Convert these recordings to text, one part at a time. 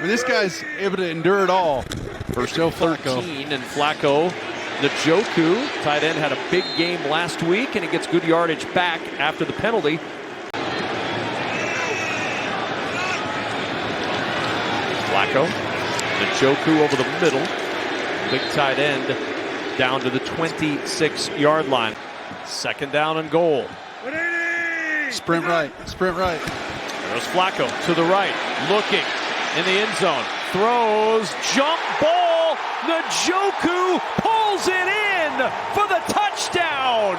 I mean, this guy's able to endure it all. First Joe and Flacco. 13, and Flacco, Njoku, tight end, had a big game last week, and he gets good yardage back after the penalty. Flacco, Njoku over the middle. Big tight end down to the 26-yard line. Second down and goal. Sprint right, sprint right. There's Flacco to the right, looking in the end zone. Throws, jump ball. Njoku pulls it in for the touchdown.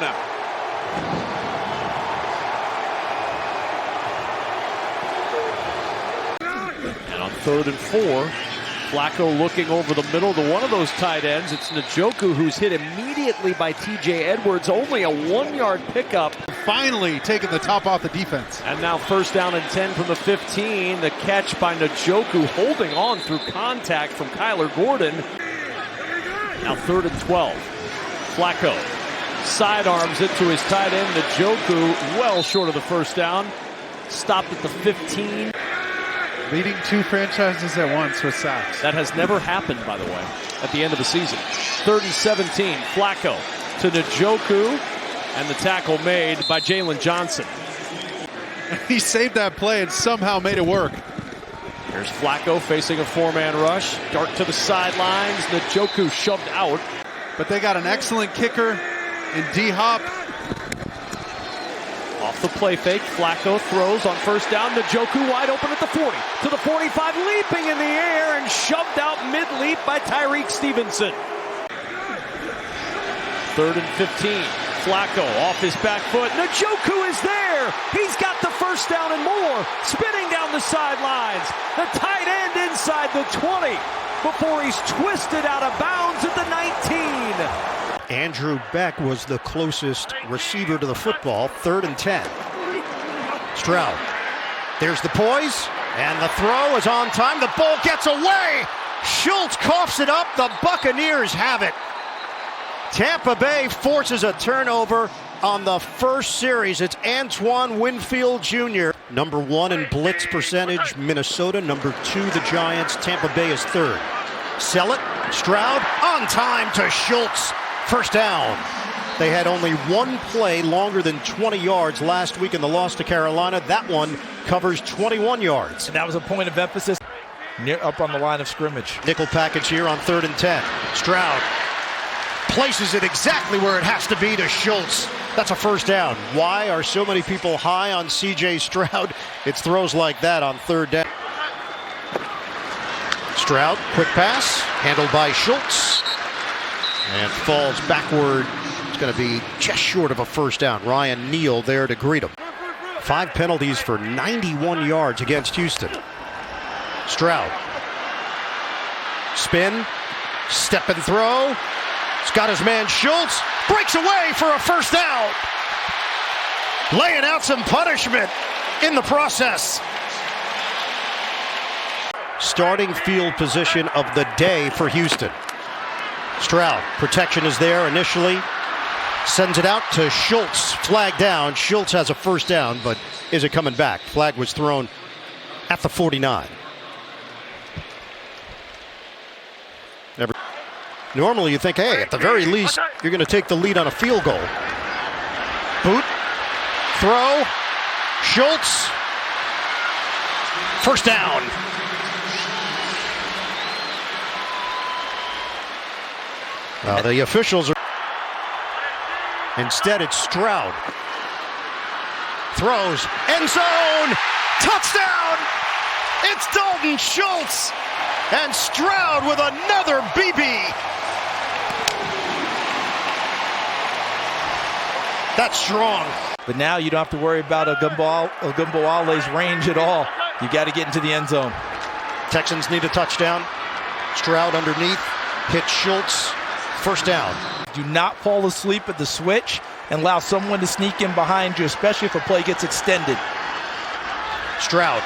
And on 3rd and 4, Flacco looking over the middle to one of those tight ends. It's Njoku, who's hit immediately by TJ Edwards. Only a 1-yard pickup. Finally taking the top off the defense. And now first down and 10 from the 15. The catch by Njoku, holding on through contact from Kyler Gordon. Now 3rd and 12. Flacco sidearms it to his tight end. Njoku well short of the first down. Stopped at the 15. Leading 2 franchises at once with sacks. That has never happened, by the way, at the end of the season. 3rd and 17. Flacco to Njoku. And the tackle made by Jalen Johnson. He saved that play and somehow made it work. Here's Flacco facing a 4-man rush. Dart to the sidelines. Njoku shoved out. But they got an excellent kicker in D-Hop. Off the play fake, Flacco throws on first down. Njoku wide open at the 40. To the 45, leaping in the air and shoved out mid-leap by Tyreek Stevenson. 3rd and 15. Flacco off his back foot. Njoku is there. He's got the first down and more. Spinning down the sidelines. The tight end inside the 20 before he's twisted out of bounds at the 19. Andrew Beck was the closest receiver to the football. 3rd and 10. Stroud. There's the poise. And the throw is on time. The ball gets away. Schultz coughs it up. The Buccaneers have it. Tampa Bay forces a turnover on the first series. It's Antoine Winfield Jr. Number 1 in blitz percentage, Minnesota. Number 2, the Giants. Tampa Bay is 3rd. Sell it. Stroud on time to Schultz. First down. They had only one play longer than 20 yards last week in the loss to Carolina. That one covers 21 yards. And that was a point of emphasis near up on the line of scrimmage. Nickel package here on 3rd and 10. Stroud places it exactly where it has to be to Schultz. That's a first down. Why are so many people high on C.J. Stroud? It's throws like that on 3rd down. Stroud, quick pass, handled by Schultz, and falls backward. It's going to be just short of a first down. Ryan Neal there to greet him. 5 penalties for 91 yards against Houston. Stroud. Spin, step and throw. He's got his man Schultz, breaks away for a first down. Laying out some punishment in the process. Starting field position of the day for Houston. Stroud, protection is there initially. Sends it out to Schultz, flag down. Schultz has a first down, but is it coming back? Flag was thrown at the 49. Normally you think, hey, at the very least, you're going to take the lead on a field goal. Boot, throw, Schultz, first down. The officials are... Instead, it's Stroud. Throws, end zone, touchdown! It's Dalton Schultz! And Stroud with another BB. That's strong. But now you don't have to worry about Ogunbowale's range at all. You got to get into the end zone. Texans need a touchdown. Stroud underneath, hit Schultz, first down. Do not fall asleep at the switch and allow someone to sneak in behind you, especially if a play gets extended. Stroud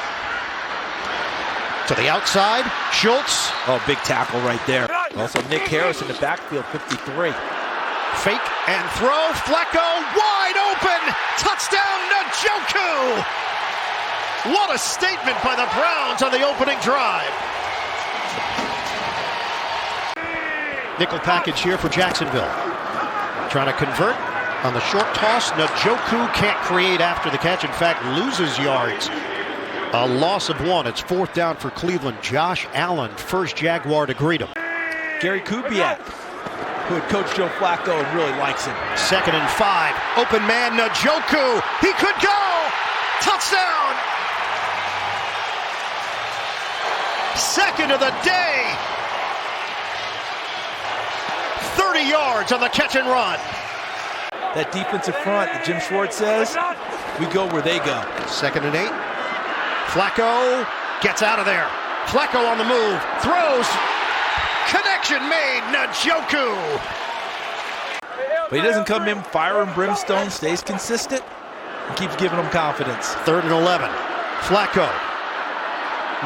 to the outside, Schultz. Oh, big tackle right there. Also Nick Harris in the backfield, 53. Fake and throw, Flacco wide open, touchdown Njoku. What a statement by the Browns on the opening drive. Nickel package here for Jacksonville. Trying to convert on the short toss. Njoku can't create after the catch. In fact, loses yards. A loss of 1. It's 4th down for Cleveland. Josh Allen, first Jaguar to greet him. Gary Kubiak, who had coached Joe Flacco and really likes him. 2nd and 5. Open man, Njoku. He could go. Touchdown. Second of the day. 30 yards on the catch and run. That defensive front that Jim Schwartz says, we go where they go. 2nd and 8. Flacco gets out of there. Flacco on the move. Throws. Connection made. Njoku. But he doesn't come in fire and brimstone, stays consistent, and keeps giving them confidence. 3rd and 11. Flacco.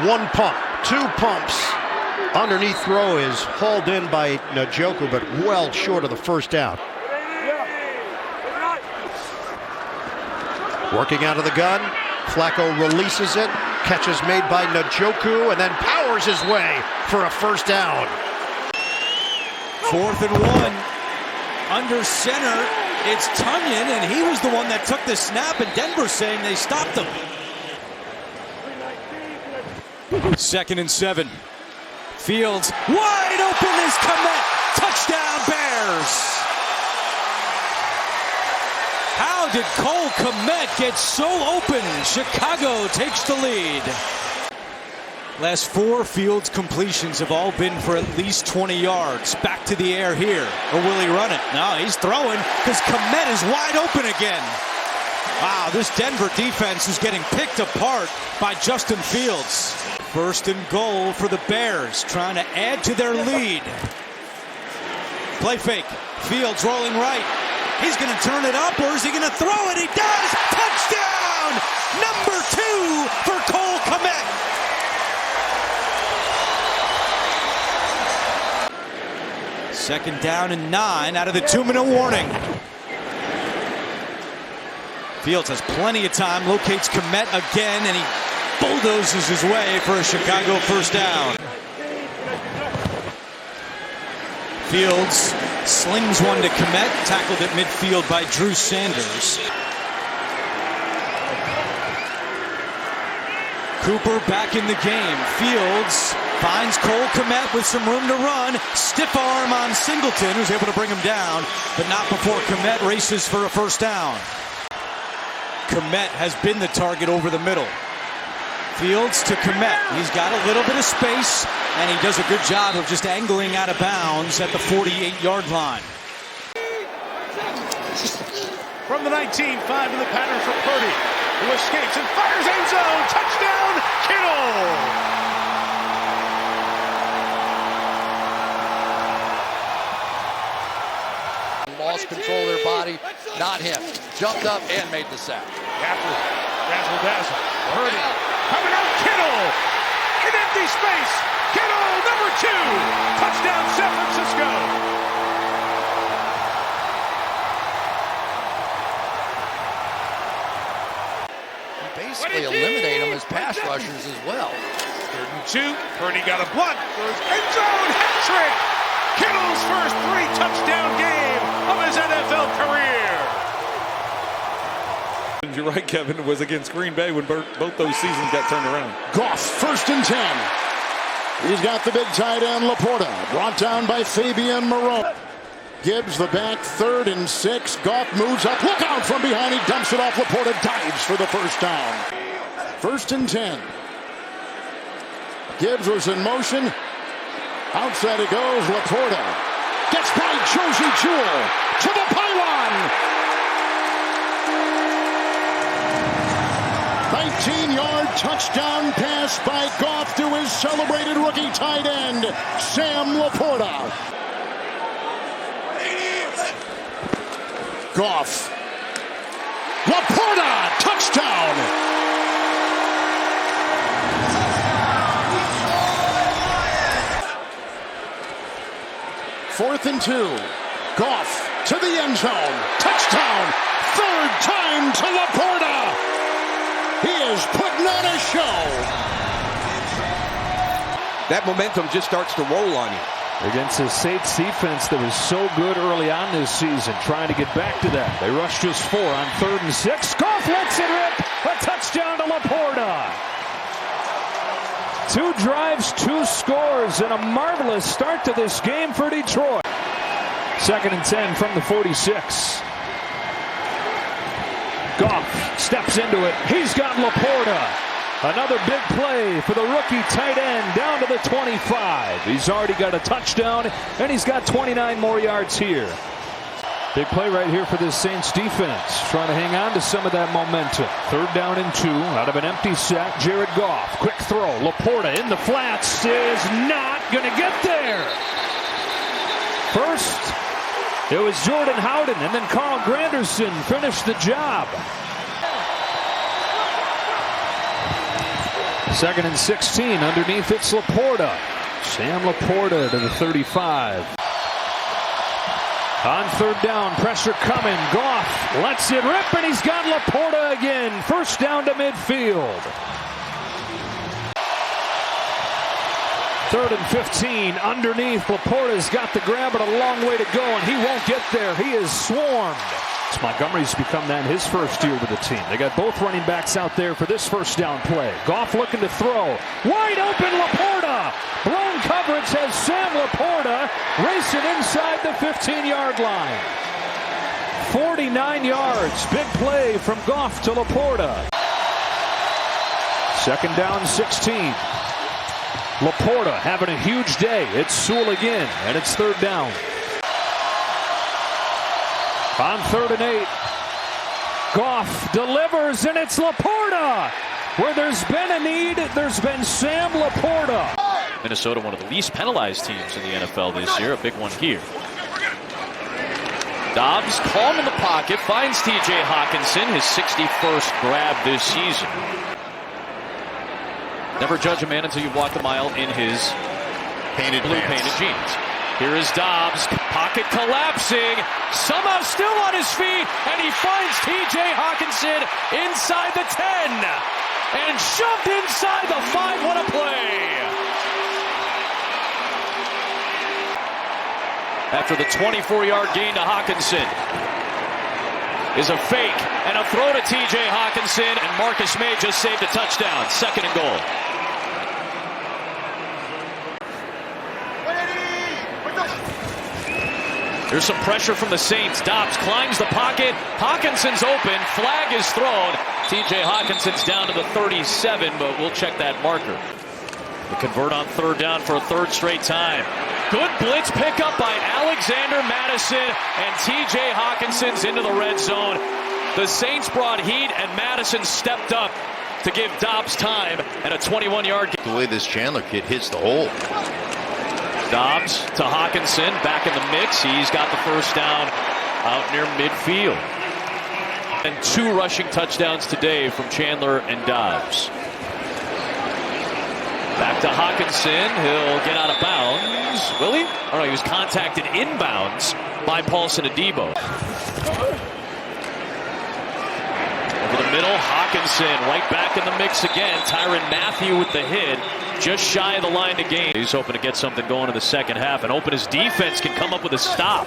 1 pump. 2 pumps. Underneath throw is hauled in by Njoku, but well short of the first down. Working out of the gun. Flacco releases it. Catch is made by Njoku and then powers his way for a first down. 4th and 1. Under center, it's Tunyon, and he was the one that took the snap, and Denver saying they stopped him. 2nd and 7. Fields wide open is Kmet. Touchdown Bears. How did Cole Kmet get so open? Chicago takes the lead. Last 4 Fields completions have all been for at least 20 yards. Back to the air here. Or will he run it? No, he's throwing because Kmet is wide open again. Wow, this Denver defense is getting picked apart by Justin Fields. 1st and goal for the Bears, trying to add to their lead. Play fake. Fields rolling right. He's going to turn it up, or is he going to throw it? He does! Touchdown! Number 2 for Cole Kmet. Second down and 9 out of the 2-minute warning. Fields has plenty of time, locates Kmet again, and he bulldozes his way for a Chicago first down. Fields slings one to Kmet, tackled at midfield by Drew Sanders. Cooper back in the game. Fields finds Cole Kmet with some room to run. Stiff arm on Singleton, who's able to bring him down, but not before Kmet races for a first down. Kmet has been the target over the middle. Fields to Kmet. He's got a little bit of space, and he does a good job of just angling out of bounds at the 48-yard line. From the 19, 5 to the pattern for Purdy, who escapes and fires end zone. Touchdown, Kittle! Lost control of their body, not him. Jumped up and made the sack. After dazzle. Purdy coming out, Kittle! In empty space! Kittle, number 2! Touchdown, San Francisco! Basically eliminate them as pass rushers as well. 3rd and 2. Purdy got a block. End zone hat trick. Kittle's first 3-touchdown game of his NFL career. You're right, Kevin. It was against Green Bay when both those seasons got turned around. Goff, 1st and 10. He's got the big tight end, LaPorta, brought down by Fabian Moreau. Gibbs the back, 3rd and 6. Goff moves up. Look out from behind. He dumps it off. LaPorta dives for the first down. 1st and 10. Gibbs was in motion. Outside it goes. LaPorta gets by Josie Jewell to the pylon. 19-yard touchdown pass by Goff to his celebrated rookie tight end, Sam LaPorta. Goff. LaPorta, touchdown. 4th and 2. Goff to the end zone. Touchdown. 3rd time to LaPorta. He is putting on a show. That momentum just starts to roll on you. against a Saints defense that was so good early on this season, trying to get back to that. They rushed just 4 on 3rd and 6. Goff lets it rip. A touchdown to LaPorta. 2 drives, 2 scores, and a marvelous start to this game for Detroit. 2nd and 10 from the 46. Goff steps into it. He's got LaPorta. Another big play for the rookie tight end down to the 25. He's already got a touchdown, and he's got 29 more yards here. Big play right here for this Saints defense, trying to hang on to some of that momentum. 3rd down and 2 out of an empty set. Jared Goff, quick throw. LaPorta in the flats is not going to get there. First, it was Jordan Howden, and then Carl Granderson finished the job. 2nd and 16. Underneath, it's LaPorta. Sam LaPorta to the 35. On 3rd down, pressure coming. Goff lets it rip, and he's got LaPorta again. 1st down to midfield. 3rd and 15. Underneath, LaPorta's got the grab, but a long way to go, and he won't get there. He is swarmed. Montgomery's become that in his 1st year with the team. They got both running backs out there for this 1st down play. Goff looking to throw. Wide open LaPorta. Blown coverage has Sam LaPorta racing inside the 15-yard line. 49 yards. Big play from Goff to LaPorta. 2nd down, 16. LaPorta having a huge day. It's Sewell again, and it's 3rd down. On 3rd and 8, Goff delivers, and it's LaPorta. Where there's been a need, there's been Sam LaPorta. Minnesota, one of the least penalized teams in the NFL this year. A big one here. Dobbs, calm in the pocket, finds T.J. Hockinson, his 61st grab this season. Never judge a man until you've walked a mile in his blue painted jeans. Here is Dobbs, pocket collapsing, somehow still on his feet, and he finds T.J. Hockinson inside the 10, and shoved inside the 5. What a play! After the 24-yard gain to Hockinson is a fake, and a throw to T.J. Hockinson, and Marcus May just saved a touchdown. 2nd and goal. There's some pressure from the Saints. Dobbs climbs the pocket. Hawkinson's open. Flag is thrown. T.J. Hawkinson's down to the 37, but we'll check that marker. They convert on 3rd down for a 3rd straight time. Good blitz pickup by Alexander Madison, and T.J. Hawkinson's into the red zone. The Saints brought heat, and Madison stepped up to give Dobbs time at a 21-yard gain. The way this Chandler kid hits the hole. Dobbs to Hockinson, back in the mix. He's got the 1st down out near midfield. And 2 rushing touchdowns today from Chandler and Dobbs. Back to Hockinson. He'll get out of bounds. Will he? Oh no, he was contacted inbounds by Paulson Adebo. Over the middle, Hockinson right back in the mix again. Tyrann Mathieu with the hit. Just shy of the line to gain. He's hoping to get something going in the 2nd half and hoping his defense can come up with a stop.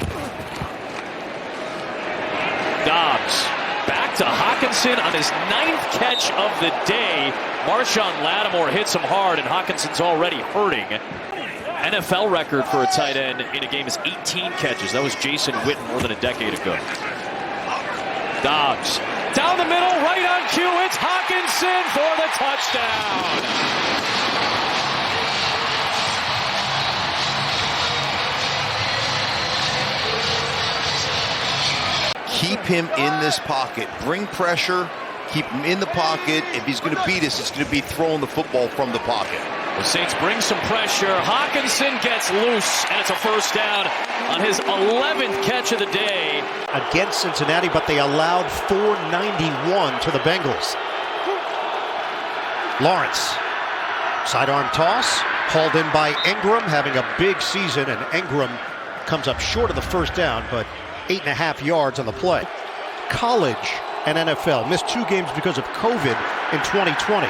Dobbs back to Hockinson on his 9th catch of the day. Marshawn Lattimore hits him hard, and Hawkinson's already hurting. NFL record for a tight end in a game is 18 catches. That was Jason Witten more than a decade ago. Dobbs down the middle, right on cue. It's Hockinson for the touchdown. Keep him in this pocket. Bring pressure. Keep him in the pocket. If he's going to beat us, it's going to be throwing the football from the pocket. The Saints bring some pressure. Hockinson gets loose, and it's a 1st down on his 11th catch of the day. Against Cincinnati, but they allowed 491 to the Bengals. Lawrence, sidearm toss, hauled in by Ingram, having a big season, and Ingram comes up short of the 1st down, but 8.5 yards on the play. College and NFL missed 2 games because of COVID in 2020.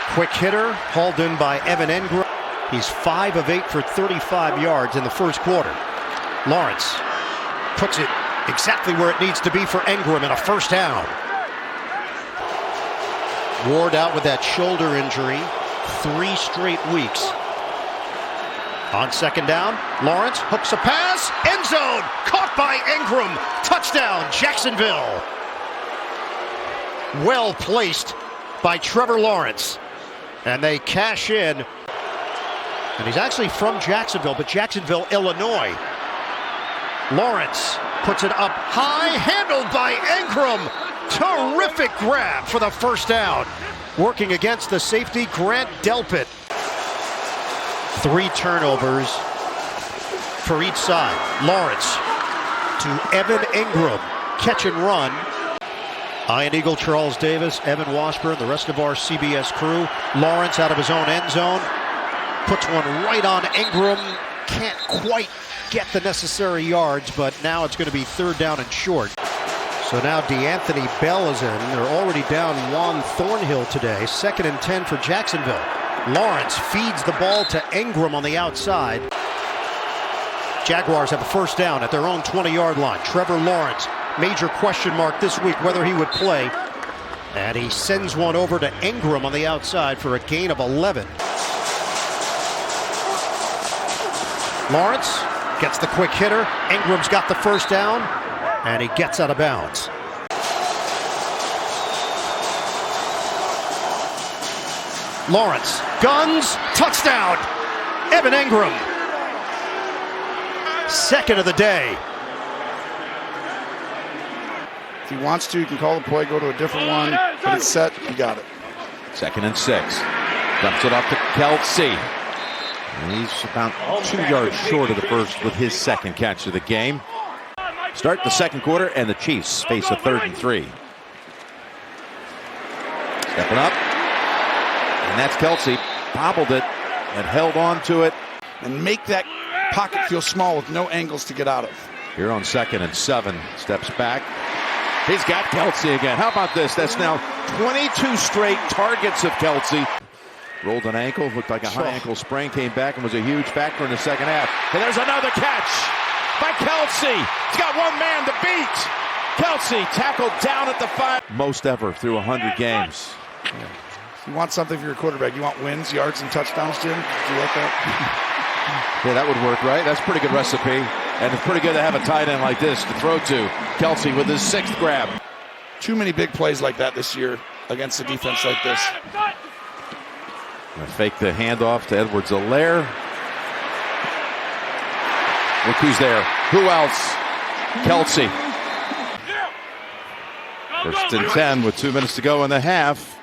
Quick hitter, hauled in by Evan Ingram. He's 5 of 8 for 35 yards in the first quarter. Lawrence puts it exactly where it needs to be for Ingram and a first down. Ward out with that shoulder injury 3 straight weeks. On second down, Lawrence hooks a pass, end zone, caught by Ingram, touchdown Jacksonville. Well placed by Trevor Lawrence, and they cash in. And he's actually from Jacksonville, but Jacksonville, Illinois. Lawrence puts it up high, handled by Ingram. Terrific grab for the first down. Working against the safety, Grant Delpit. 3 turnovers for each side. Lawrence to Evan Ingram. Catch and run. Ian Eagle, Charles Davis, Evan Washburn, the rest of our CBS crew. Lawrence out of his own end zone. Puts one right on Ingram. Can't quite get the necessary yards, but now it's going to be third down and short. So now DeAnthony Bell is in. They're already down Juan Thornhill today. 2nd and 10 for Jacksonville. Lawrence feeds the ball to Ingram on the outside. Jaguars have a first down at their own 20-yard line. Trevor Lawrence, major question mark this week whether he would play. And he sends one over to Ingram on the outside for a gain of 11. Lawrence gets the quick hitter. Ingram's got the first down, and he gets out of bounds. Lawrence, guns, touchdown! Evan Ingram. 2nd of the day. If he wants to, he can call the play, go to a different one. But it's set, you got it. 2nd and 6. Dumps it off to Kelce. And he's about 2 yards short of the first with his 2nd catch of the game. Start the second quarter, and the Chiefs face a 3rd and 3. Stepping up. And that's Kelce. Bobbled it and held on to it. And make that pocket feel small with no angles to get out of. Here on 2nd and 7. Steps back. He's got Kelce again. How about this? That's now 22 straight targets of Kelce. Rolled an ankle, looked like a high ankle sprain, came back and was a huge factor in the second half. And there's another catch by Kelce. He's got one man to beat. Kelce tackled down at the 5. Most ever through 100 games. Yeah. You want something for your quarterback. You want wins, yards, and touchdowns, Jim? Do you like that? Yeah, that would work, right? That's a pretty good recipe. And it's pretty good to have a tight end like this to throw to. Kelce with his 6th grab. Too many big plays like that this year against a defense like this. Gonna fake the handoff to Edwards-Helaire. Look who's there. Who else? Kelce. 1st and 10 with 2 minutes to go in the half.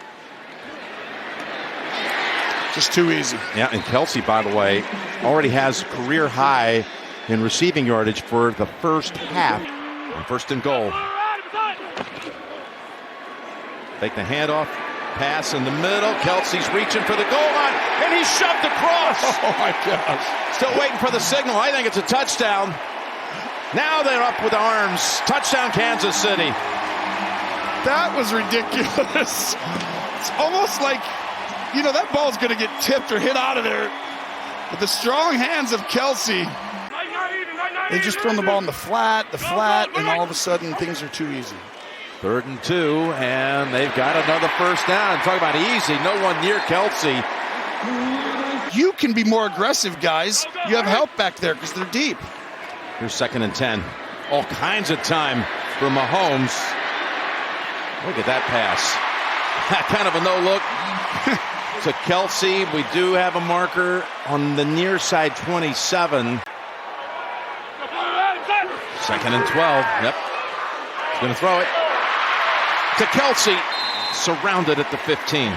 Just too easy. Yeah, and Kelce, by the way, already has career high in receiving yardage for the first half. And 1st and goal. Take the handoff. Pass in the middle. Kelce's reaching for the goal line, and he's shoved across. Oh, my gosh. Still waiting for the signal. I think it's a touchdown. Now they're up with arms. Touchdown, Kansas City. That was ridiculous. It's almost like, you know, that ball's going to get tipped or hit out of there. With the strong hands of Kelce, they just thrown the ball in the flat, and all of a sudden things are too easy. 3rd and 2, and they've got another first down. Talk about easy. No one near Kelce. You can be more aggressive, guys. You have help back there because they're deep. Here's 2nd and 10. All kinds of time for Mahomes. Look at that pass. Kind of a no-look to Kelce. We do have a marker on the near side, 27. 2nd and 12. Yep. He's going to throw it to Kelce. Surrounded at the 15.